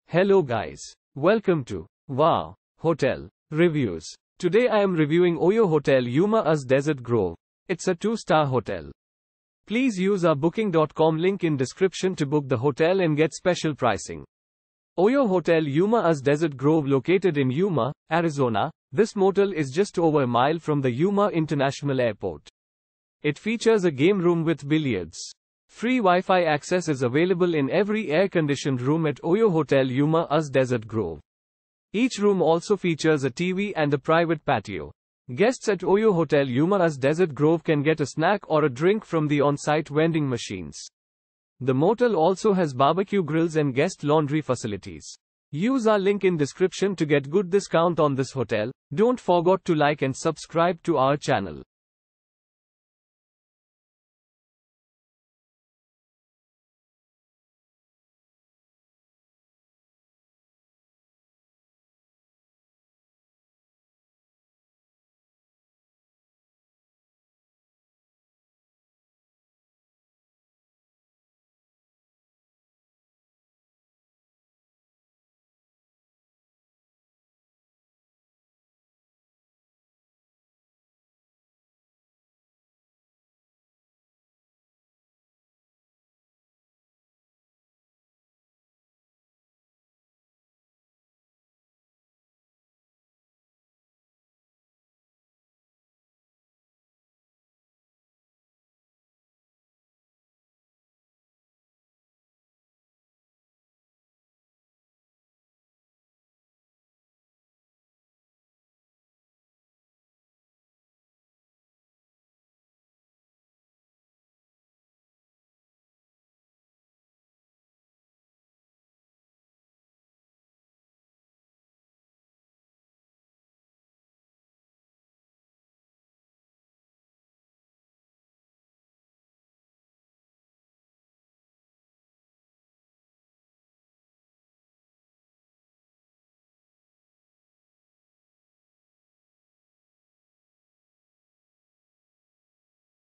Hello guys. Welcome to Wow Hotel Reviews. Today I am reviewing OYO Hotel Yuma Desert Grove. It's a 2-star hotel. Please use our booking.com link in description to book the hotel and get special pricing. OYO Hotel Yuma Desert Grove located in Yuma, Arizona. This motel is just over a mile from the Yuma International Airport. It features a game room with billiards. Free Wi-Fi access is available in every air-conditioned room at OYO Hotel Yuma Desert Grove. Each room also features a TV and a private patio. Guests at OYO Hotel Yuma Desert Grove can get a snack or a drink from the on-site vending machines. The motel also has barbecue grills and guest laundry facilities. Use our link in description to get good discount on this hotel. Don't forget to like and subscribe to our channel.